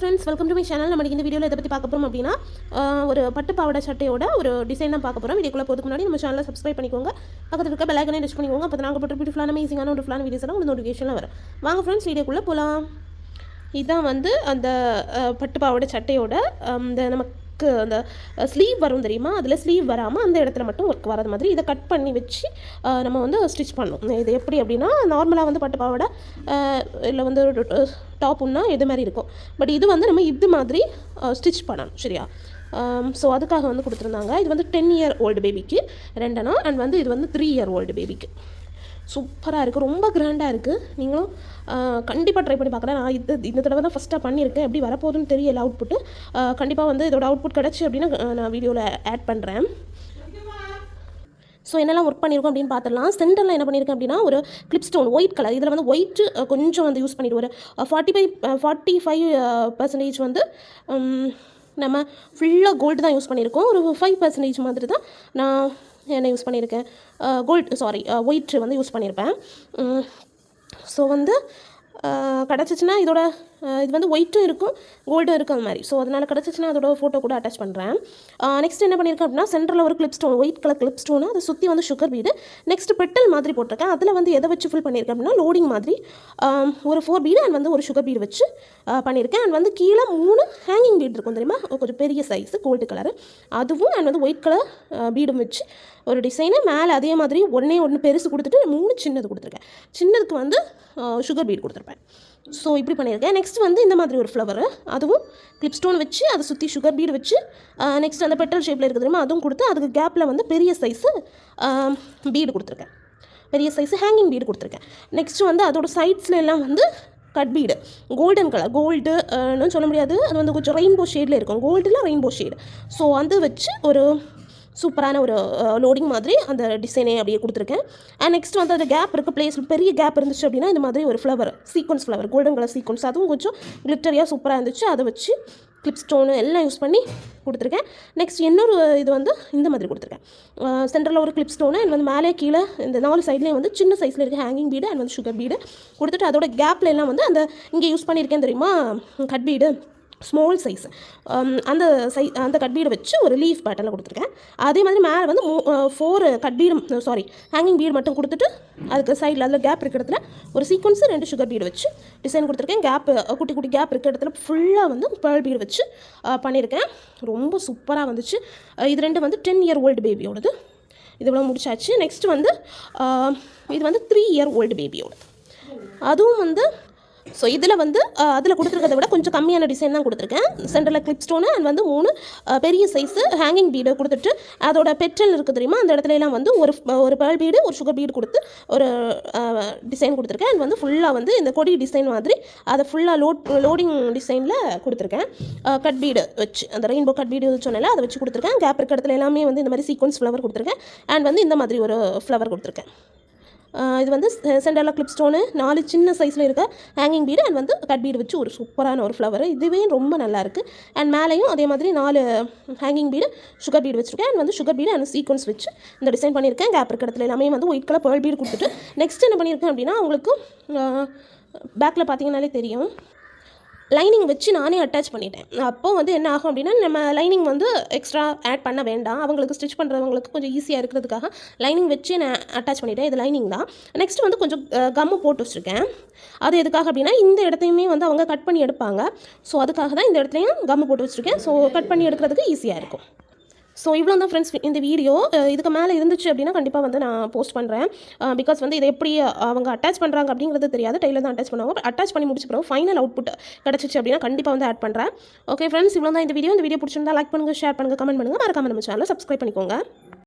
Friends, welcome to my channel. நம்ம இந்த வீடியோவில் இதை பற்றி பார்க்க போகிறோம் அப்படின்னா ஒரு பட்டு பாவாடை சட்டையோட ஒரு டிசைன் தான் பார்க்க போகிறோம். வீடியோக்குள்ளே போகிறதுக்கு முன்னாடி நம்ம சேனலை சப்ஸ்கிரைப் பண்ணிக்கோங்க, பக்கத்தில் இருக்க பெல் ஐகானை டச் பண்ணிக்கோங்க. அப்போ நாங்கள் போட்டு பியூட்டிஃபுல்லான அமேசிங்கான ஒரு ஃபுல்லான வீடியோஸ் எல்லாம் உங்களுக்கு நோட்டிஃபிகேஷனில் வரும். வாங்க ஃப்ரெண்ட்ஸ், வீடியோக்குள்ளே போகலாம். இதுதான் வந்து அந்த பட்டு பாவாடை சட்டையோட இந்த நமக்கு அந்த ஸ்லீவ் வரும் தெரியுமா, அதில் ஸ்லீவ் வராமல் அந்த இடத்துல மட்டும் ஒர்க் வராத மாதிரி இதை கட் பண்ணி வச்சு நம்ம வந்து ஸ்டிச் பண்ணணும். இது எப்படி அப்படின்னா, நார்மலாக வந்து பட்டு பாவாடை இல்லை வந்து டாப்புன்னா இது மாதிரி இருக்கும். பட் இது வந்து நம்ம இது மாதிரி ஸ்டிச் பண்ணணும், சரியா? ஸோ அதுக்காக வந்து கொடுத்துருந்தாங்க. இது வந்து 10 இயர் ஓல்டு பேபிக்கு 2 அண்ட் வந்து இது வந்து 3 இயர் ஓல்டு பேபிக்கு. சூப்பராக இருக்குது, ரொம்ப கிராண்டாக இருக்குது. நீங்களும் கண்டிப்பாக ட்ரை பண்ணி பார்க்கலாம். நான் இந்த தடவை தான் ஃபஸ்ட்டாக பண்ணியிருக்கேன். எப்படி வரப்போகுதுன்னு தெரியல அவுட்புட்டு. கண்டிப்பாக வந்து இதோட அவுட்புட் கிடச்சி அப்படின்னா நான் வீடியோவில் ஆட் பண்ணுறேன். ஸோ என்னெல்லாம் ஒர்க் பண்ணியிருக்கோம் அப்படின்னு பார்த்துடலாம். சென்டரில் என்ன பண்ணியிருக்கேன் அப்படின்னா, ஒரு கிளிப் ஸ்டோன் ஒயிட் கலர், இதில் வந்து ஒயிட்டு கொஞ்சம் வந்து யூஸ் பண்ணிவிட்டு ஒரு 45% வந்து நம்ம ஃபுல்லாக கோல்டு தான் யூஸ் பண்ணியிருக்கோம். ஒரு 5% மாதிரி தான் நான் என்ன யூஸ் பண்ணியிருக்கேன், ஒயிட் வந்து யூஸ் பண்ணியிருப்பேன். ஸோ வந்து கிடச்சிச்சின்னா இதோட இது வந்து ஒயிட்டும் இருக்கும் கோல்டும் இருக்கும் அந்த மாதிரி. ஸோ அதனால் கிடச்சிச்சின்னா அதோட ஃபோட்டோ கூட அட்டாச் பண்ணுறேன். நெக்ஸ்ட் என்ன பண்ணியிருக்கேன் அப்படின்னா, சென்டரில் ஒரு clip stone, white colour clip stone, அதை சுற்றி வந்து சுகர் பீடு, நெக்ஸ்ட் பெட்டல் மாதிரி போட்டிருக்கேன். அதில் வந்து எதை வச்சு ஃபில் பண்ணியிருக்கேன் அப்படின்னா, லோடிங் மாதிரி ஒரு 4 பீடு அண்ட் வந்து ஒரு சுகர் பீடு வச்சு பண்ணியிருக்கேன். அண்ட் வந்து கீழே 3 ஹேங்கிங் பீடு இருக்கும் தெரியுமா, கொஞ்சம் பெரிய சைஸு கோல்டு கலரு, அதுவும் அண்ட் வந்து ஒயிட் கலர் பீடும் வச்சு ஒரு டிசைனு. மேலே அதே மாதிரி ஒன்று பெருசு கொடுத்துட்டு 3 சின்னது கொடுத்துருக்கேன். சின்னதுக்கு வந்து சுகர் பீடு கொடுத்துருப்பேன். ஸோ இப்படி பண்ணியிருக்கேன். நெக்ஸ்ட் வந்து இந்த மாதிரி ஒரு ஃப்ளவரு, அதுவும் கிளிப் ஸ்டோன் வச்சு அதை சுற்றி சுகர் பீடு வச்சு, நெக்ஸ்ட் அந்த பெட்டல் ஷேப்பில் இருக்குது தெரியுமா, அதுவும் கொடுத்து அதுக்கு கேப்பில் வந்து பெரிய சைஸு பீடு கொடுத்துருக்கேன், பெரிய சைஸு ஹேங்கிங் பீடு கொடுத்துருக்கேன். நெக்ஸ்ட்டு வந்து அதோட சைட்ஸில் எல்லாம் வந்து கட் பீடு, கோல்டன் கலர், கோல்டுன்னு சொல்ல முடியாது, அது வந்து கொஞ்சம் ரெயின்போ ஷேடில் இருக்கும், கோல்டில் ரெயின்போ ஷேடு. ஸோ அது வச்சு ஒரு சூப்பரான ஒரு லோடிங் மாதிரி அந்த டிசைனே அப்படியே கொடுத்துருக்கேன். அண்ட் நெக்ஸ்ட் வந்து அந்த கேப் இருக்குது, பிளேஸ் பெரிய கேப் இருந்துச்சு அப்படின்னா இந்த மாதிரி ஒரு flower, sequence flower, golden colour sequence, அதுவும் கொஞ்சம் கிளிட்டரியாக சூப்பராக இருந்துச்சு. அதை வச்சு கிளிப் ஸ்டோனு எல்லாம் யூஸ் பண்ணி கொடுத்துருக்கேன். நெக்ஸ்ட் இன்னொரு இது வந்து இந்த மாதிரி கொடுத்துருக்கேன். சென்டரில் ஒரு கிளிப் ஸ்டோனு அண்ட் வந்து மேலே கீழே இந்த 4 சைட்லேயும் வந்து சின்ன சைஸில் இருக்க ஹேங்கிங் பீடு அண்ட் வந்து சுகர் பீடு கொடுத்துட்டு, அதோட கேப்பில் எல்லாம் வந்து அந்த இங்கே யூஸ் பண்ணியிருக்கேன் தெரியுமா கட் பீடு, ஸ்மால் சைஸ், அந்த கட் பீடை வச்சு ஒரு லீஃப் பேட்டர்னில் கொடுத்துருக்கேன். அதே மாதிரி மேலே வந்து 4 கட் பீடு ஹேங்கிங் பீடு மட்டும் கொடுத்துட்டு, அதுக்கு சைடில் அதில் கேப் இருக்கிற இடத்துல ஒரு சீக்வன்ஸு 2 சுகர் பீடு வச்சு டிசைன் கொடுத்துருக்கேன். குட்டி குட்டி கேப் இருக்கிற இடத்துல ஃபுல்லாக வந்து பேர்ல் பீடு வச்சு பண்ணியிருக்கேன். ரொம்ப சூப்பராக வந்துச்சு. இது 2 வந்து 10 இயர் ஓல்டு பேபியோடது. இது இவ்வளோ முடிச்சாச்சு. நெக்ஸ்ட் வந்து இது வந்து 3 இயர் ஓல்டு பேபியோடது. அதுவும் வந்து ஸோ இதில் வந்து அதில் கொடுத்துருக்கிறத விட கொஞ்சம் கம்மியான டிசைன் தான் கொடுத்துருக்கேன். சென்டரில் கிளிப் ஸ்டோனு அண்ட் வந்து 3 பெரிய சைஸு ஹேங்கிங் பீடு கொடுத்துட்டு, அதோட பெட்ரல் இருக்குது தெரியுமா, அந்த இடத்துல எல்லாம் வந்து ஒரு பேர்ல் பீடு ஒரு சுகர் பீடு கொடுத்து ஒரு டிசைன் கொடுத்துருக்கேன். அண்ட் வந்து ஃபுல்லாக வந்து இந்த கொடி டிசைன் மாதிரி அதை ஃபுல்லாக லோடிங் டிசைனில் கொடுத்துருக்கேன். கட் பீடு வச்சு அந்த ரெயின்போ கட் பீடு சொன்னால அதை வச்சு கொடுத்துருக்கேன். கேப் இருக்கிற இடத்துல எல்லாமே வந்து இந்த மாதிரி சீக்வன்ஸ் ஃப்ளவர் கொடுத்துருக்கேன். அண்ட் வந்து இந்த மாதிரி ஒரு ஃப்ளவர் கொடுத்துருக்கேன். இது வந்து சென்டரில் கிளிப் ஸ்டோனு, 4 சின்ன சைஸில் இருக்க ஹேங்கிங் பீடு அண்ட் வந்து கட் பீடு வச்சு ஒரு சூப்பரான ஒரு ஃப்ளவர். இதுவே ரொம்ப நல்லாயிருக்கு. அண்ட் மேலேயும் அதே மாதிரி 4 ஹேங்கிங் பீடு சுகர் பீடு வச்சுருக்கேன். அண்ட் வந்து சுகர் பீடு அண்ட் சீக்வன்ஸ் வச்சு இந்த டிசைன் பண்ணியிருக்கேன். கேப் இருக்கிற இடத்துல எல்லாமே வந்து ஒயிட் கலர் பேர்ல் பீடு கொடுத்துட்டு, நெக்ஸ்ட் என்ன பண்ணியிருக்கேன் அப்படின்னா, உங்களுக்கு பேக்கில் பார்த்தீங்கன்னாலே தெரியும், லைனிங் வச்சு நானே அட்டாச் பண்ணிட்டேன். அப்போது வந்து என்ன ஆகும் அப்படின்னா, நம்ம லைனிங் வந்து எக்ஸ்ட்ரா ஆட் பண்ண வேண்டாம், அவங்களுக்கு ஸ்டிச் பண்ணுறவங்களுக்கு கொஞ்சம் ஈஸியாக இருக்கிறதுக்காக லைனிங் வச்சு நான் அட்டாச் பண்ணிட்டேன். இது லைனிங் தான். நெக்ஸ்ட் வந்து கொஞ்சம் கம்மு போட்டு வச்சுருக்கேன். அது எதுக்காக அப்படின்னா, இந்த இடத்தையுமே வந்து அவங்க கட் பண்ணி எடுப்பாங்க. ஸோ அதுக்காக தான் இந்த இடத்துலையும் கம்மு போட்டு வச்சுருக்கேன். ஸோ கட் பண்ணி எடுக்கிறதுக்கு ஈஸியாக இருக்கும். ஸோ இவ்வளோ தான் ஃப்ரெண்ட்ஸ் இந்த வீடியோ. இதுக்கு மேலே இருந்துச்சு அப்படின்னா கண்டிப்பாக வந்து நான் போஸ்ட் பண்ணுறேன். பிகாஸ் வந்து இதை எப்படி அவங்க அட்டாச் பண்ணுறாங்க அப்படிங்கிறது தெரியாது, டெய்லர் தான் அட்டாச் பண்ணுவாங்க. பட் அட்டாச் பண்ணி முடிச்ச பிறகு ஃபைனல் அவுட்புட் கிடச்சிச்சு அப்படின்னா கண்டிப்பாக வந்து ஆட் பண்ணுறேன். ஓகே ஃப்ரெண்ட்ஸ், இவ்வளோ தான் இந்த வீடியோ. இந்த வீடியோ பிடிச்சிருந்தா லைக் பண்ணுங்கள், ஷேர் பண்ணுங்கள், கமெண்ட் பண்ணுங்கள். மறக்காம நம்ம சேனலை சப்ஸ்கிரைப் பண்ணிக்கோங்க.